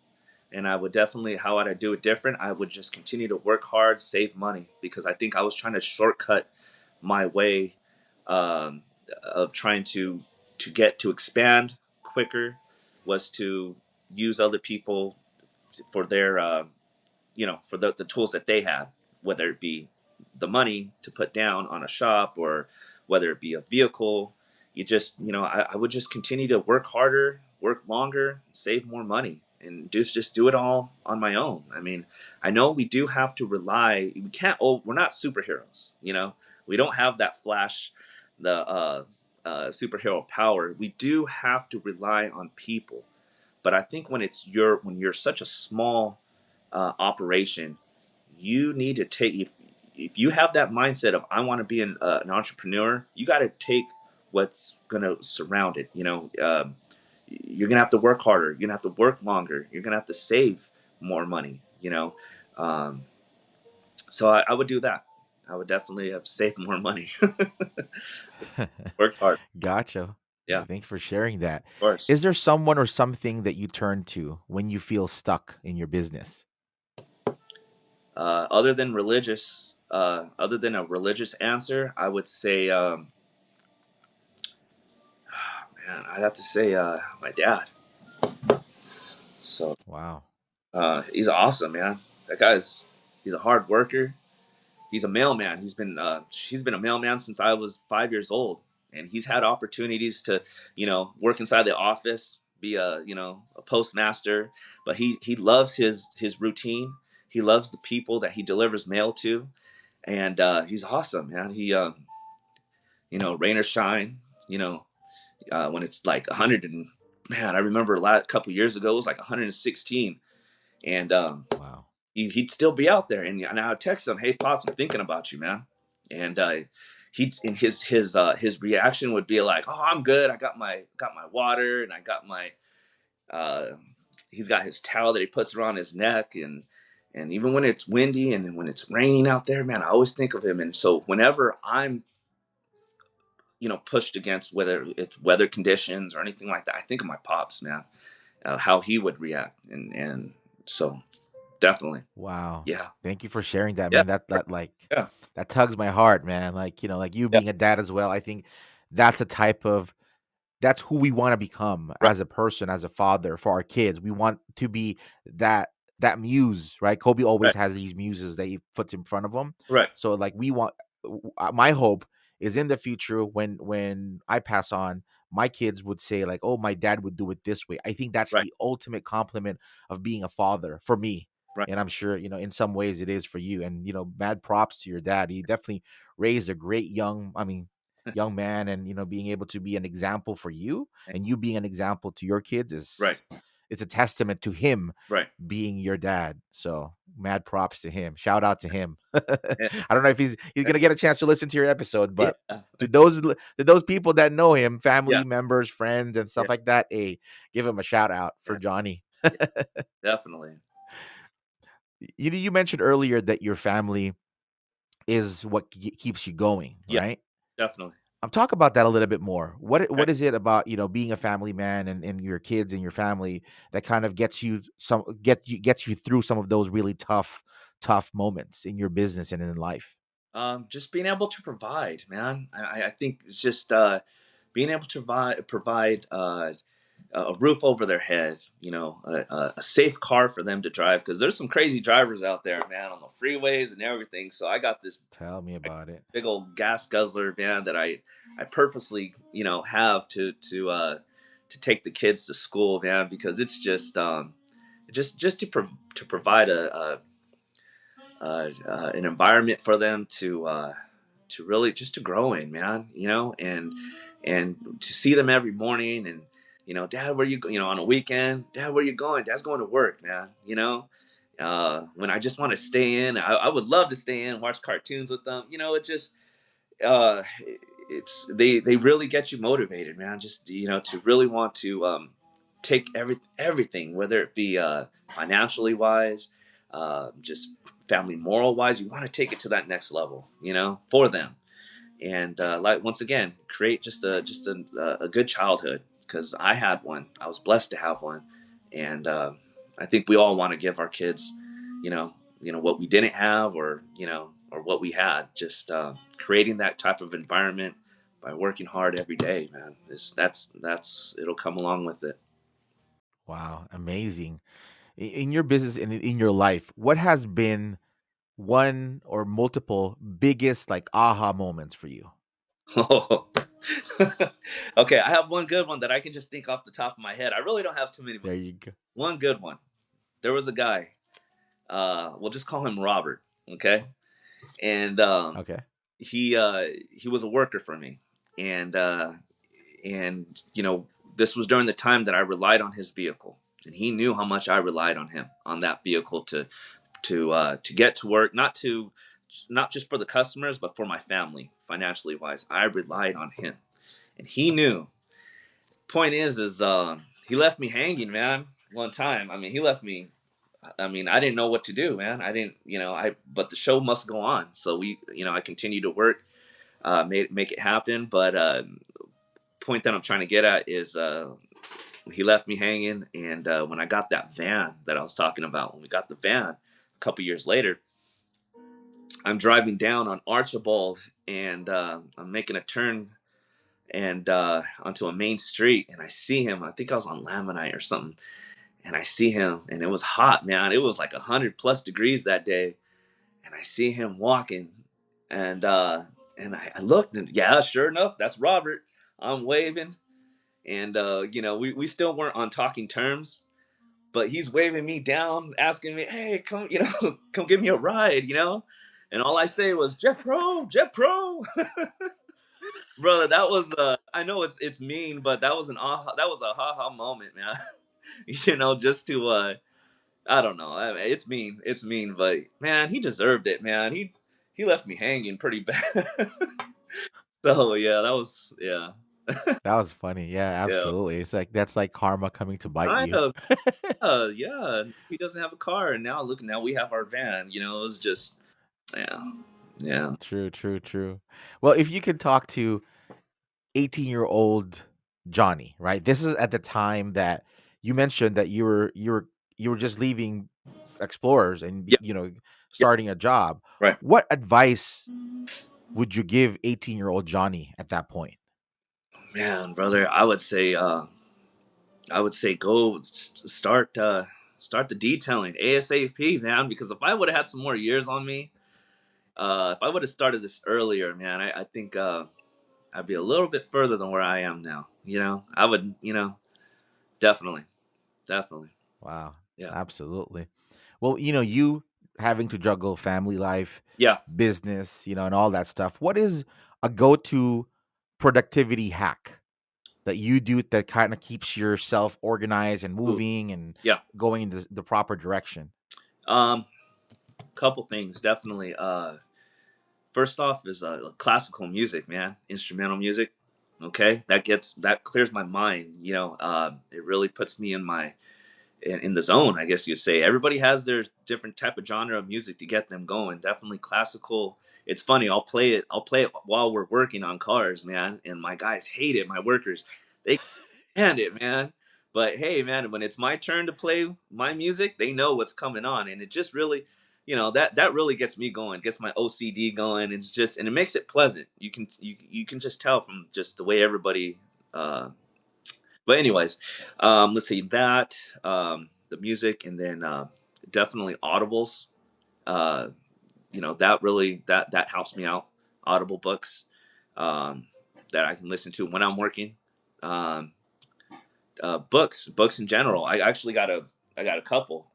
and I would definitely how would I do it different? I would just continue to work hard, save money because I think I was trying to shortcut my way um, of trying to get to expand quicker was to use other people for their for the tools that they had, whether it be the money to put down on a shop or whether it be a vehicle. You just, I would just continue to work harder, work longer, save more money, and just do it all on my own. I mean, I know we do have to rely. We can't. Oh, we're not superheroes. We don't have that flash, the superhero power. We do have to rely on people. But I think when you're such a small operation, you need to take if you have that mindset of I want to be an entrepreneur, you got to take what's going to surround it. You're going to have to work harder. You're going to have to work longer. You're going to have to save more money. Um, so I would do that. I would definitely have saved more money. Work hard. Gotcha. Yeah, of Thank you for sharing that. course. Is there someone or something that you turn to when you feel stuck in your business? Other than a religious answer, I would say, man, I'd have to say my dad. So Wow. he's awesome, man. He's a hard worker. He's a mailman. He's been a mailman since I was 5 years old, and he's had opportunities to, work inside the office, be a postmaster. But he loves his routine. He loves the people that he delivers mail to, and he's awesome, man. Rain or shine, when it's like 100 and man, I remember couple years ago it was like 116, and Wow. he'd still be out there, and I would text him, "Hey, pops, I'm thinking about you, man." And he and his reaction would be like, "Oh, I'm good. I got my water, and I got my uh, he's got his towel that he puts around his neck, and even when it's windy and when it's raining out there, man, I always think of him. And so whenever I'm pushed against whether it's weather conditions or anything like that, I think of my pops, man, how he would react, and so definitely, Wow. yeah, Thank you for sharing that, yeah, man. That like yeah, that tugs my heart, man. Like, like you yeah, being a dad as well. I think that's a type of that's who we want to become right, as a person, as a father for our kids. We want to be that muse, right? Kobe always right, has these muses that he puts in front of him. right, So like we want my hope is in the future when I pass on, my kids would say like, "Oh, my dad would do it this way." I think that's right, the ultimate compliment of being a father for me. right, And I'm sure, in some ways it is for you. And, mad props to your dad. He definitely raised a great young man, and being able to be an example for you and you being an example to your kids right. it's a testament to him Right. being your dad. So mad props to him. Shout out to him. Yeah. I don't know if he's gonna get a chance to listen to your episode, Yeah. but to those people that know him, Yeah. family members, friends, and Yeah. stuff like that, hey, give him a shout out for Yeah. Johnny. Yeah. Definitely. You mentioned earlier that your family is what keeps you going, Yeah. right? Definitely. Talk about that a little bit more. Okay. What is it about, being a family man and your kids and your family that kind of gets you through some of those really tough moments in your business and in life? Just being able to provide, man. I think it's just being able to provide a roof over their head, a safe car for them to drive. Because there's some crazy drivers out there, man, on the freeways and everything. So I got this Tell me about it. big old gas guzzler, man, that I purposely, have to take the kids to school, man, because it's just to provide an environment for them to really just to grow in, man, and to see them every morning, and dad, where you on a weekend, dad, where you going? Dad's going to work, man. When I just want to stay in, I would love to stay in, watch cartoons with them. It just uh it's they really get you motivated, man, just to really want to take everything, whether it be financially wise, just family moral wise. You want to take it to that next level, for them, and like, once again, create just a good childhood, because I had one. I was blessed to have one, and I think we all want to give our kids, you know, what we didn't have, or what we had. Just creating that type of environment by working hard every day, man. That's it'll come along with it. Wow, amazing. In your business and in your life, what has been one or multiple biggest like aha moments for you? Oh. Okay, I have one good one that I can just think off the top of my head. I really don't have too many, but There you go. one good one. There was a guy. We'll just call him Robert. Okay, and Okay. he was a worker for me, and this was during the time that I relied on his vehicle, and he knew how much I relied on him, on that vehicle, to get to work, not just for the customers, but for my family, financially wise. I relied on him, and he knew. Point is he left me hanging, man. One time, I mean, he left me. I mean, I didn't know what to do, man. I didn't, but the show must go on. So I continued to work, make it happen. But point that I'm trying to get at is he left me hanging, and when I got that van that I was talking about, when we got the van a couple years later, I'm driving down on Archibald, and I'm making a turn and onto a main street, and I see him. I think I was on Lamonite or something, and I see him, and it was hot, man. It was like 100+ degrees that day, and I see him walking, and I looked, and yeah, sure enough, that's Robert. I'm waving, and we still weren't on talking terms, but he's waving me down, asking me, "Hey, come, come give me a ride," and all I say was, "Jet Pro, Jet Pro." Brother, that was I know it's mean, but that was a haha moment, man. Just to I don't know. It's mean, but man, he deserved it, man. He left me hanging pretty bad. So yeah, that was, yeah. That was funny. Yeah, Yeah. absolutely. It's like that's like karma coming to bite Kind you. of. Yeah. He doesn't have a car, and now look, now we have our van. It was just, yeah. Yeah. True, true, true. Well, if you could talk to 18-year-old Johnny, right? This is at the time that you mentioned that you were just leaving Explorers and Yeah. Yeah. starting a job. Right. What advice would you give 18-year-old Johnny at that point? Man, brother, I would say go start the detailing ASAP, man. Because if I would have had some more years on me, if I would have started this earlier, man, I think I'd be a little bit further than where I am now. I would, definitely, definitely, Wow, yeah, absolutely. Well, you having to juggle family life, yeah. business, and all that stuff. What is a go-to productivity hack? that you do that kind of keeps yourself organized and Ooh, moving and yeah. going in the proper direction? Um, Couple things definitely. First off is classical music, man, instrumental music. Okay, that clears my mind. It really puts me in the zone, I guess you'd say. Everybody has their different type of genre of music to get them going. Definitely classical. It's funny. I'll play it while we're working on cars, man. And my guys hate it. My workers, they stand it, man. But hey, man, when it's my turn to play my music, they know what's coming on, and it just really, that really gets me going, gets my OCD going. And it makes it pleasant. You can just tell from just the way everybody. But anyways, let's see that the music, and then definitely audibles. Uh, that really that helps me out. Audible books um, that I can listen to when I'm working. Um, books in general. I got a couple.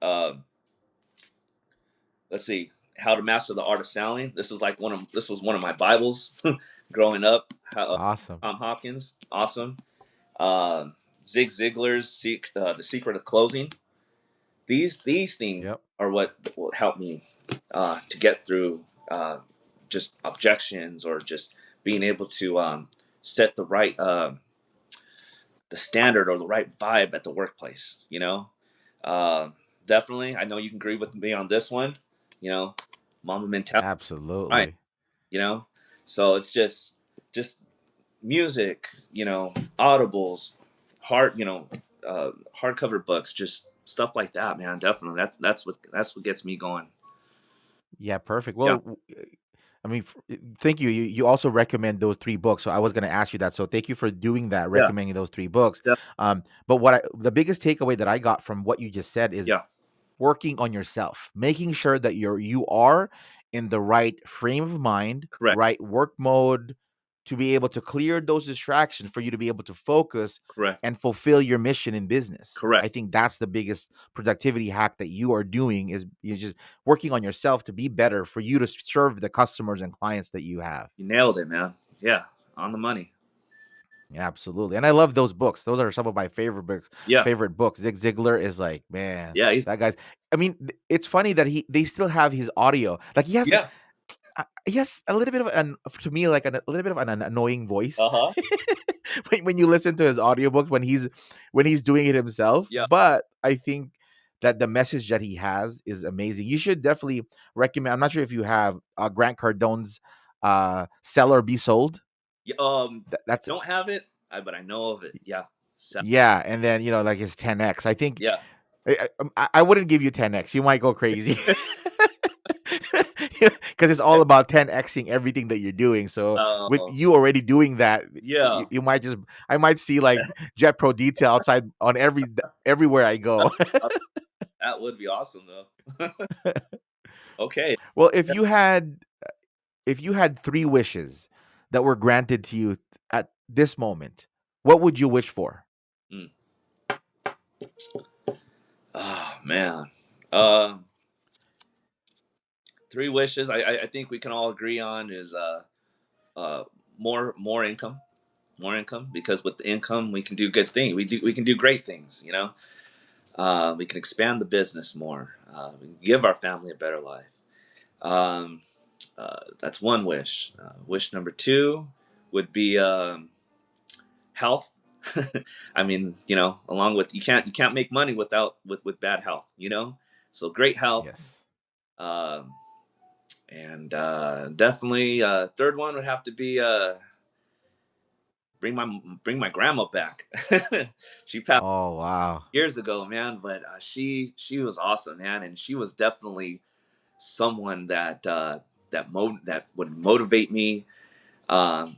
Let's see, How to Master the Art of Selling. This was one of my Bibles growing up. Awesome. Tom Hopkins, awesome. Uh, Zig Ziglar's The Secret of Closing. These things Yep. are what will help me to get through just objections, or just being able to set the standard or the right vibe at the workplace. Uh, Definitely, I know you can agree with me on this one. You know, Mama mentality, right? Absolutely. You know, so it's just music. Audibles, hard, hardcover books, just stuff like that, man. Definitely, that's what gets me going. Yeah, perfect. Yeah, Well, I mean, thank you. You also recommend those three books, so I was going to ask you that. So thank you for doing that, yeah, recommending those three books. yeah, But the biggest takeaway that I got from what you just said is yeah. working on yourself, making sure that you are in the right frame of mind, Correct, right work mode, to be able to clear those distractions for you to be able to focus correct, and fulfill your mission in business. I correct. think that's the biggest productivity hack that you are doing, is you're just working on yourself to be better for you to serve the customers and clients that you have. You nailed it, man. Yeah, on the money. Yeah, absolutely. And I love those books. Those are some of my favorite books. Yeah, Favorite books. Zig Ziglar is like, man, yeah. He's that guy's. I mean, it's funny that they still have his audio. Like yeah. he has a little bit of an, to me, like a little bit of an annoying voice Uh huh. when you listen to his audiobooks when he's doing it himself. Yeah. But I think that the message that he has is amazing. You should definitely recommend. I'm not sure if you have Grant Cardone's "Sell or Be Sold." Yeah. I That's don't have it, but I know of it. Yeah. Yeah, and then like his 10x. I think Yeah. I wouldn't give you 10x. You might go crazy because it's all about 10xing everything that you're doing. So with Oh, you already doing that, yeah. you might just I might see like Jet Pro Detail outside on everywhere I That, go. that would be awesome, though. Okay. Well, if you had three wishes that were granted to you at this moment, what would you wish for? Mm. Oh man. Um, Three wishes. I think we can all agree on is uh more income, more income, because with the income we can do good things. We can do great things. We can expand the business more. We can give our family a better life. Um, that's one wish. Wish number two would be health. I mean, along with you can't make money with bad health. So great health. Yes. Um, and definitely third one would have to be bring my grandma back. She passed Oh, wow. years ago, man, but she was awesome, man, and she was definitely someone that would motivate me. Um,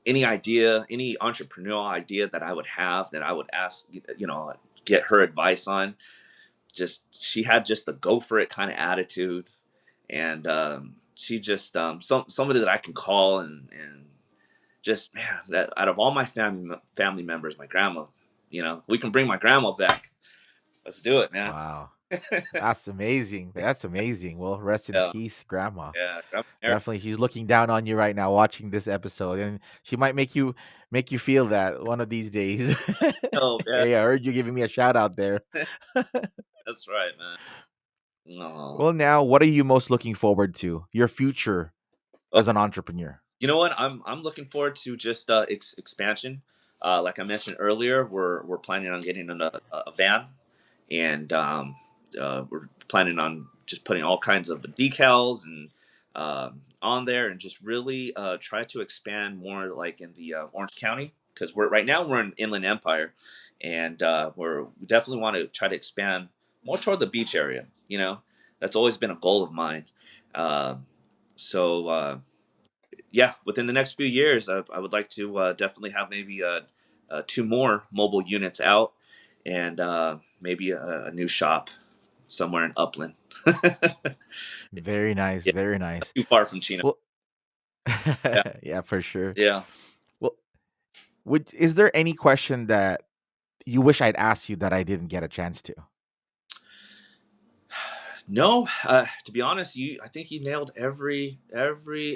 any entrepreneurial idea that I would have, that I would ask, get her advice on. Just She had just the go for it kind of attitude, and she just somebody that I can call, and just, man, that out of all my family members, my grandma, we can bring my grandma back. Let's do it, man. Wow. That's amazing. That's amazing. Well, rest in Yeah, peace, Grandma. yeah. Grandma Mary. Definitely, she's looking down on you right now watching this episode, and she might make you feel that one of these days. Oh, yeah, Hey, I heard you giving me a shout out there. that's right, man. Oh. Well, now, what are you most looking forward to? Your future as an entrepreneur. You know what? I'm looking forward to just expansion. Like I mentioned earlier, we're planning on getting in a van, and we're planning on just putting all kinds of decals and on there, and just really try to expand more, like in the Orange County, because we're in Inland Empire, and we definitely want to try to expand more toward the beach area. That's always been a goal of mine. Uh, so. Yeah, within the next few years, I would like to definitely have maybe two more mobile units out, and maybe a new shop somewhere in Upland. Very nice, Yeah, very not nice. too far from Chino. Well, Yeah, yeah, for sure. yeah. Well, is there any question that you wish I'd asked you that I didn't get a chance to? No, to be honest, I think you nailed every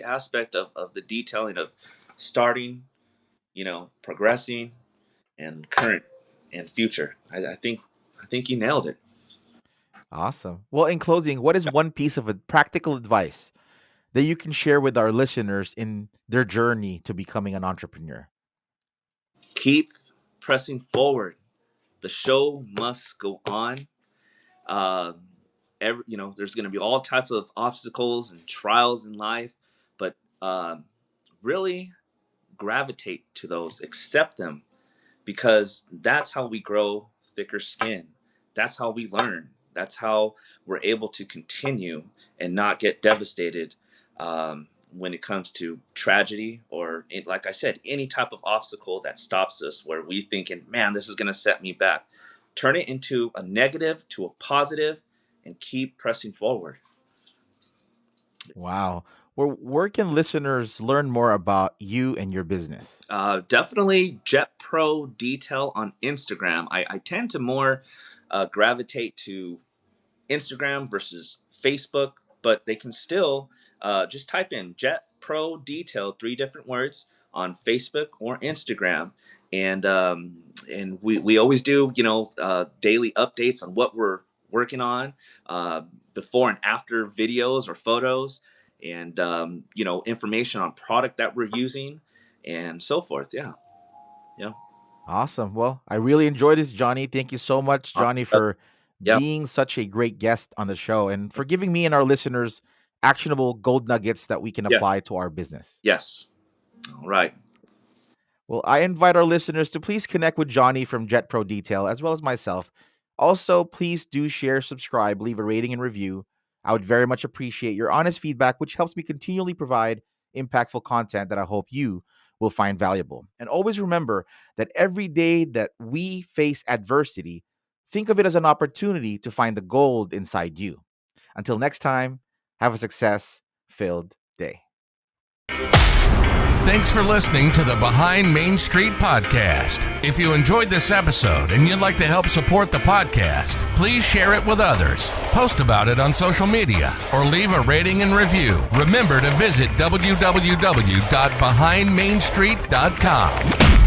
aspect of the detailing of starting, progressing, and current and future. I think you nailed it. Awesome. Well, in closing, what is one piece of practical advice that you can share with our listeners in their journey to becoming an entrepreneur? Keep pressing forward. The show must go on. Uh, there's going to be all types of obstacles and trials in life, but really gravitate to those, accept them, because that's how we grow thicker skin. That's how we learn. That's how we're able to continue and not get devastated when it comes to tragedy or, like I said, any type of obstacle that stops us where we thinking, man, this is going to set me back. Turn it into a negative to a positive and keep pressing forward. Wow. Where can listeners learn more about you and your business? Definitely Jet Pro Detail on Instagram. I tend to more gravitate to Instagram versus Facebook, but they can still just type in Jet Pro Detail, three different words, on Facebook or Instagram, and we always do daily updates on what we're working on, before and after videos or photos, and information on product that we're using, and so forth. Yeah, yeah. Awesome. Well, I really enjoyed this, Johnny. Thank you so much, Johnny, for Yeah. being such a great guest on the show and for giving me and our listeners actionable gold nuggets that we can Yeah. apply to our business. Yes. All right. Well, I invite our listeners to please connect with Johnny from Jet Pro Detail as well as myself. Also, please do share, subscribe, leave a rating and review. I would very much appreciate your honest feedback, which helps me continually provide impactful content that I hope you will find valuable. And always remember that every day that we face adversity, think of it as an opportunity to find the gold inside you. Until next time, have a success filled day. Thanks for listening to the Behind Main Street podcast. If you enjoyed this episode and you'd like to help support the podcast, please share it with others, post about it on social media, or leave a rating and review. Remember to visit www.behindmainstreet.com.